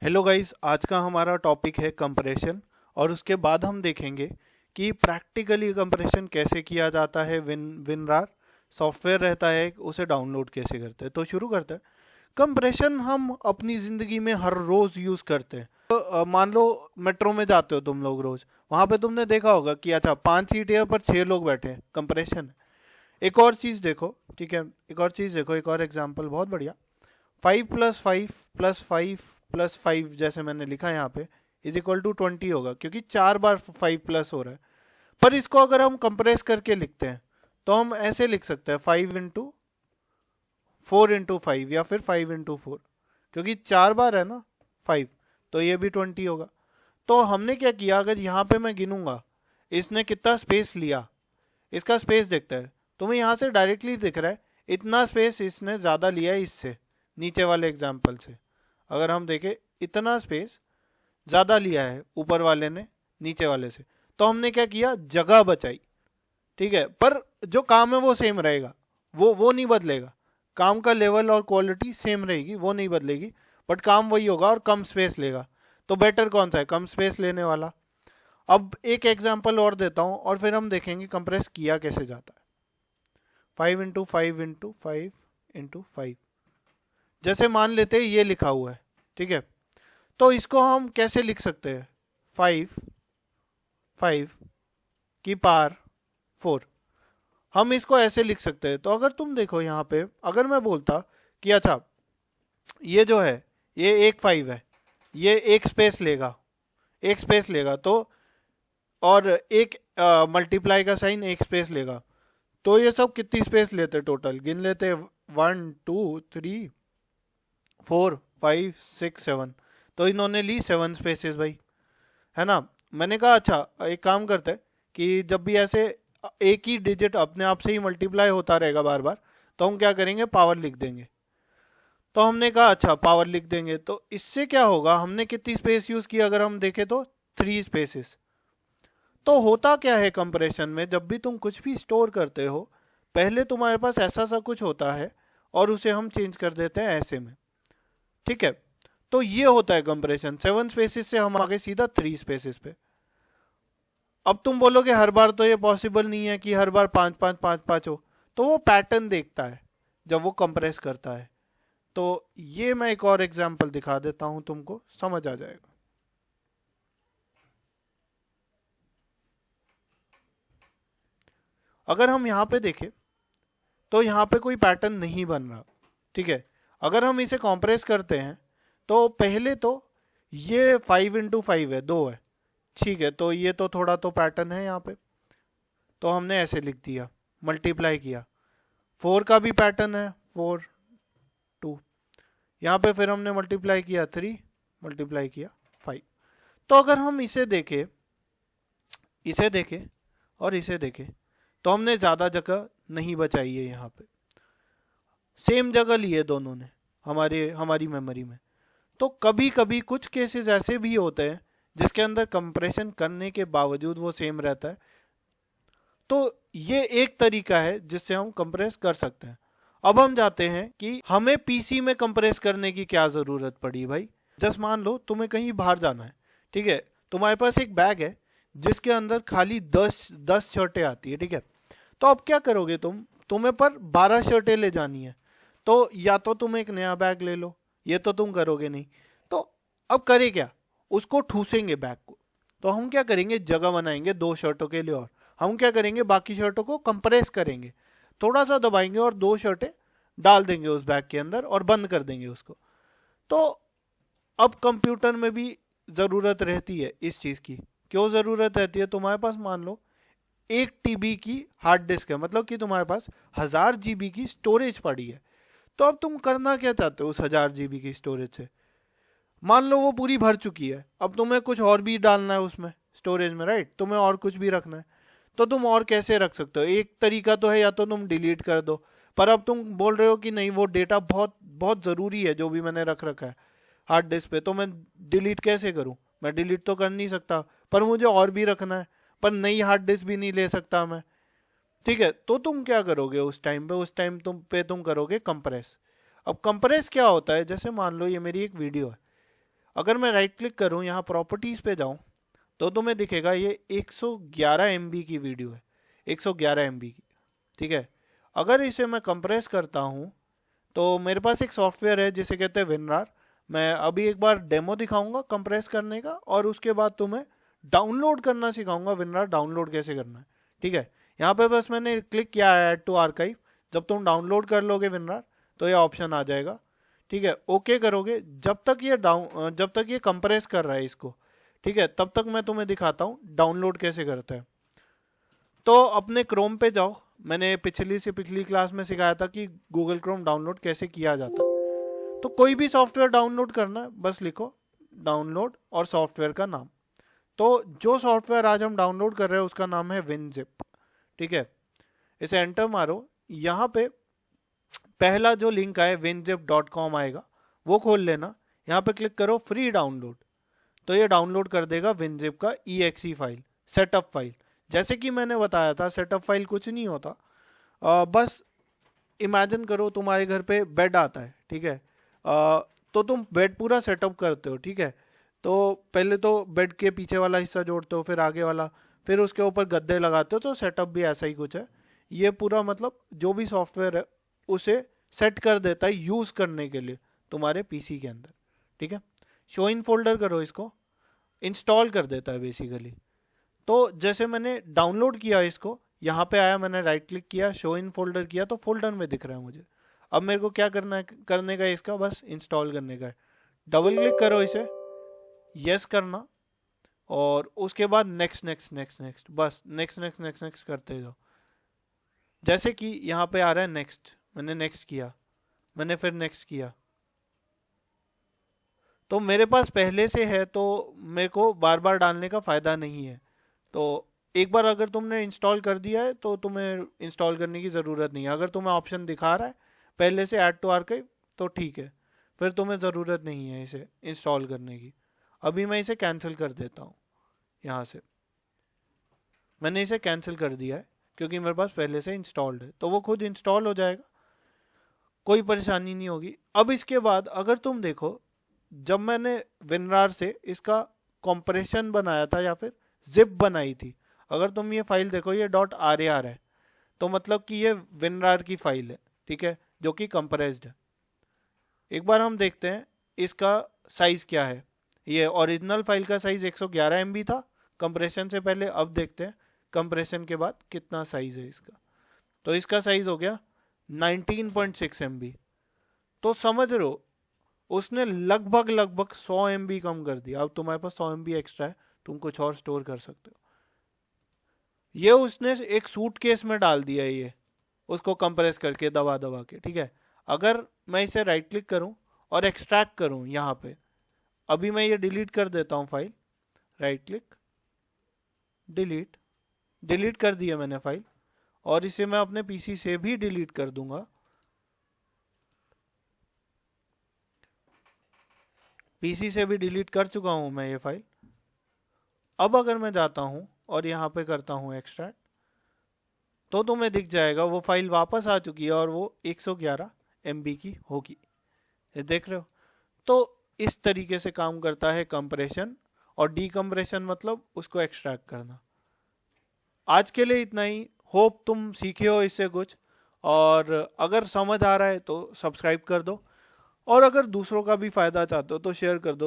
Hello guys, आज का हमारा टॉपिक है कंप्रेशन। और उसके बाद हम देखेंगे कि प्रैक्टिकली कंप्रेशन कैसे किया जाता है। विनरार सॉफ्टवेयर रहता है, उसे डाउनलोड कैसे करते हैं। तो शुरू करते हैं। कंप्रेशन हम अपनी ज़िंदगी में हर रोज़ यूज़ करते हैं। तो मान लो मेट्रो में जाते हो तुम लोग रोज़, वहाँ पे तुमने देखा होगा कि अच्छा 5 सीटें पर 6 लोग बैठे हैं, कंप्रेशन। एक और चीज़ देखो, ठीक है, एक और चीज़ देखो, एक और एग्जाम्पल बहुत बढ़िया। 5 + 5 + 5 + 5 जैसे मैंने लिखा है यहाँ पे =20 होगा, क्योंकि 4 बार 5 प्लस हो रहा है। पर इसको अगर हम कंप्रेस करके लिखते हैं तो हम ऐसे लिख सकते हैं 5 × 4 × 5 या फिर 5 × 4, क्योंकि 4 बार है ना 5, तो ये भी 20 होगा। तो हमने क्या किया, अगर यहाँ पे मैं गिनूंगा इसने कितना स्पेस लिया, इसका स्पेस देखता है, तुम्हें यहाँ से डायरेक्टली दिख रहा है इतना स्पेस इसने ज़्यादा लिया है इससे, नीचे वाले एग्जाम्पल से। अगर हम देखें इतना स्पेस ज़्यादा लिया है ऊपर वाले ने नीचे वाले से, तो हमने क्या किया, जगह बचाई। ठीक है, पर जो काम है वो सेम रहेगा, वो नहीं बदलेगा। काम का लेवल और क्वालिटी सेम रहेगी, वो नहीं बदलेगी, बट काम वही होगा और कम स्पेस लेगा। तो बेटर कौन सा है, कम स्पेस लेने वाला। अब एक एग्जांपल और देता हूँ और फिर हम देखेंगे कंप्रेस किया कैसे जाता है। 5 × 5 × 5 × 5, जैसे मान लेते हैं ये लिखा हुआ है, ठीक है। तो इसको हम कैसे लिख सकते हैं, 5 × 5 ⁴ हम इसको ऐसे लिख सकते हैं। तो अगर तुम देखो यहाँ पे, अगर मैं बोलता कि अच्छा ये जो है ये एक 5 है, ये एक स्पेस लेगा, एक स्पेस लेगा, तो और एक मल्टीप्लाई का साइन एक स्पेस लेगा, तो ये सब कितनी स्पेस लेते टोटल गिन लेते, 1 2 3 4 5 6 7, तो इन्होंने ली 7 स्पेसेस भाई, है ना। मैंने कहा अच्छा एक काम करते हैं कि जब भी ऐसे एक ही डिजिट अपने आप से ही मल्टीप्लाई होता रहेगा बार बार, तो हम क्या करेंगे, पावर लिख देंगे। तो हमने कहा अच्छा पावर लिख देंगे, तो इससे क्या होगा, हमने कितनी स्पेस यूज की, अगर हम देखें तो 3 स्पेसेस। तो होता क्या है कंप्रेशन में, जब भी तुम कुछ भी स्टोर करते हो, पहले तुम्हारे पास ऐसा सा कुछ होता है और उसे हम चेंज कर देते हैं ऐसे में, ठीक है। तो ये होता है कंप्रेशन। 7 स्पेसेस से हम आगे सीधा 3 स्पेसेस पे। अब तुम बोलोगे हर बार तो ये पॉसिबल नहीं है कि हर बार 5 5 5 5 हो, तो वो पैटर्न देखता है जब वो कंप्रेस करता है। तो ये मैं एक और एग्जांपल दिखा देता हूं, तुमको समझ आ जाएगा। अगर हम यहां पे देखें तो यहां पे कोई पैटर्न नहीं बन रहा, ठीक है। अगर हम इसे कंप्रेस करते हैं तो पहले तो ये 5 × 5 है, 2 है, ठीक है। तो ये तो थोड़ा तो पैटर्न है यहाँ पे, तो हमने ऐसे लिख दिया, मल्टीप्लाई किया। 4 का भी पैटर्न है, 4 2, यहाँ पे फिर हमने मल्टीप्लाई किया 3, मल्टीप्लाई किया 5। तो अगर हम इसे देखें, इसे देखें और इसे देखें, तो हमने ज़्यादा जगह नहीं बचाई है, यहाँ पे सेम जगह ली है दोनों ने हमारी मेमोरी में। तो कभी कभी कुछ केसेस ऐसे भी होते हैं जिसके अंदर कंप्रेशन करने के बावजूद वो सेम रहता है। तो ये एक तरीका है जिससे हम कंप्रेस कर सकते हैं। अब हम जाते हैं कि हमें पीसी में कंप्रेस करने की क्या ज़रूरत पड़ी भाई। जस्ट मान लो तुम्हें कहीं बाहर जाना है, ठीक है, तुम्हारे पास एक बैग है जिसके अंदर खाली 10 शर्टें आती है, ठीक है। तो अब क्या करोगे तुम्हें पर 12 शर्टें ले जानी है, तो या तो तुम एक नया बैग ले लो, ये तो तुम करोगे नहीं। तो अब करे क्या, उसको ठूसेंगे बैग को। तो हम क्या करेंगे, जगह बनाएंगे 2 शर्टों के लिए, और हम क्या करेंगे, बाकी शर्टों को कंप्रेस करेंगे, थोड़ा सा दबाएंगे और 2 शर्टें डाल देंगे उस बैग के अंदर और बंद कर देंगे उसको। तो अब कंप्यूटर में भी ज़रूरत रहती है इस चीज़ की। क्यों ज़रूरत रहती है, तुम्हारे पास मान लो 1 TB की हार्ड डिस्क है, मतलब कि तुम्हारे पास 1000 GB की स्टोरेज पड़ी है। तो अब तुम करना क्या चाहते हो उस 1000 GB की स्टोरेज से, मान लो वो पूरी भर चुकी है, अब तुम्हें कुछ और भी डालना है उसमें स्टोरेज में, राइट, तुम्हें और कुछ भी रखना है। तो तुम और कैसे रख सकते हो, एक तरीका तो है या तो तुम डिलीट कर दो, पर अब तुम बोल रहे हो कि नहीं वो डेटा बहुत बहुत ज़रूरी है जो भी मैंने रख रखा है हार्ड डिस्क पे, तो मैं डिलीट कैसे करूं, मैं डिलीट तो कर नहीं सकता, पर मुझे और भी रखना है, पर नई हार्ड डिस्क भी नहीं ले सकता मैं, ठीक है। तो तुम क्या करोगे उस टाइम पे, तुम करोगे कंप्रेस। अब कंप्रेस क्या होता है, जैसे मान लो ये मेरी एक वीडियो है, अगर मैं राइट क्लिक करूं, यहाँ प्रॉपर्टीज पे जाऊं, तो तुम्हें दिखेगा ये 111 MB की वीडियो है, 111 MB की, ठीक है। अगर इसे मैं कंप्रेस करता हूं, तो मेरे पास एक सॉफ्टवेयर है जिसे कहते हैं विनरार। मैं अभी एक बार डेमो दिखाऊंगा कंप्रेस करने का, और उसके बाद तुम्हें डाउनलोड करना सिखाऊंगा, विनरार डाउनलोड कैसे करना है, ठीक है। यहाँ पे बस मैंने क्लिक किया है ऐड टू आर्काइव। जब तुम डाउनलोड कर लोगे विनरार, तो ये ऑप्शन आ जाएगा, ठीक है। ओके करोगे, जब तक ये कंप्रेस कर रहा है इसको, ठीक है, तब तक मैं तुम्हें दिखाता हूँ डाउनलोड कैसे करते हैं। तो अपने क्रोम पे जाओ, मैंने पिछली से पिछली क्लास में सिखाया था कि गूगल क्रोम डाउनलोड कैसे किया जाता है। तो कोई भी सॉफ्टवेयर डाउनलोड करना है, बस लिखो डाउनलोड और सॉफ्टवेयर का नाम। तो जो सॉफ्टवेयर आज हम डाउनलोड कर रहे हैं उसका नाम है विनजिप, ठीक है। इसे एंटर मारो, यहाँ पे पहला जो लिंक आए winzip.com आएगा, वो खोल लेना। यहाँ पे क्लिक करो फ्री डाउनलोड, तो ये डाउनलोड कर देगा विनजिप का exe फाइल, सेटअप फाइल। जैसे कि मैंने बताया था, सेटअप फाइल कुछ नहीं होता, बस इमेजिन करो तुम्हारे घर पे बेड आता है, ठीक है। तो तुम बेड पूरा सेटअप करते हो, ठीक है। तो पहले तो बेड के पीछे वाला हिस्सा जोड़ते हो, फिर आगे वाला, फिर उसके ऊपर गद्दे लगाते हो। तो सेटअप भी ऐसा ही कुछ है। ये पूरा मतलब जो भी सॉफ्टवेयर है उसे सेट कर देता है यूज करने के लिए तुम्हारे पीसी के अंदर, ठीक है। शो इन फोल्डर करो, इसको इंस्टॉल कर देता है बेसिकली। तो जैसे मैंने डाउनलोड किया इसको, यहाँ पे आया, मैंने राइट क्लिक किया, शो इन फोल्डर किया, तो फोल्डर में दिख रहा है मुझे। अब मेरे को क्या करना है, करने का है इसका, बस इंस्टॉल करने का है। डबल क्लिक करो इसे, यस करना, और उसके बाद नेक्स्ट नेक्स्ट नेक्स्ट नेक्स्ट, बस नेक्स्ट नेक्स्ट नेक्स्ट नेक्स्ट करते जाओ। जैसे कि यहाँ पे आ रहा है नेक्स्ट, मैंने नेक्स्ट किया, मैंने फिर नेक्स्ट किया, तो मेरे पास पहले से है, तो मेरे को बार बार डालने का फायदा नहीं है। तो एक बार अगर तुमने इंस्टॉल कर दिया है तो तुम्हें इंस्टॉल करने की ज़रूरत नहीं है। अगर तुम्हें ऑप्शन दिखा रहा है पहले से ऐड टू आर्काइव, तो ठीक है, फिर तुम्हें ज़रूरत नहीं है इसे इंस्टॉल करने की। अभी मैं इसे कैंसिल कर देता हूँ, यहाँ से मैंने इसे कैंसिल कर दिया है क्योंकि मेरे पास पहले से इंस्टॉल्ड है, तो वो खुद इंस्टॉल हो जाएगा, कोई परेशानी नहीं होगी। अब इसके बाद अगर तुम देखो, जब मैंने विनरार से इसका कॉम्प्रेशन बनाया था या फिर जिप बनाई थी, अगर तुम ये फाइल देखो, ये .rar है, तो मतलब कि ये विनरार की फाइल है, ठीक है, जो कि कंप्रेस्ड है। एक बार हम देखते हैं इसका साइज क्या है। ये ओरिजिनल फाइल का साइज 111 MB था कंप्रेशन से पहले। अब देखते हैं कंप्रेशन के बाद कितना साइज है इसका। तो इसका साइज हो गया 19.6 MB। तो समझ रहे हो, उसने लगभग 100 MB कम कर दिया। अब तुम्हारे पास 100 MB एक्स्ट्रा है, तुम कुछ और स्टोर कर सकते हो। ये उसने एक सूटकेस में डाल दिया है, ये उसको कंप्रेस करके दबा दबा के, ठीक है। अगर मैं इसे राइट क्लिक करूं और एक्सट्रैक्ट करूं यहाँ पे, अभी मैं ये डिलीट कर देता हूँ file, right click, delete, delete कर दिया मैंने फाइल, और इसे मैं अपने पीसी से भी डिलीट कर दूंगा। पीसी से भी डिलीट कर चुका हूं मैं ये फाइल। अब अगर मैं जाता हूं और यहाँ पे करता हूं एक्सट्रैक्ट, तो तुम्हें दिख जाएगा वो फाइल वापस आ चुकी है और वो 111 MB की होगी। ये देख रहे हो। तो इस तरीके से काम करता है कंप्रेशन, और डीकंप्रेशन मतलब उसको एक्सट्रैक्ट करना। आज के लिए इतना ही। होप तुम सीखे हो इससे कुछ, और अगर समझ आ रहा है तो सब्सक्राइब कर दो, और अगर दूसरों का भी फायदा चाहते हो तो शेयर कर दो।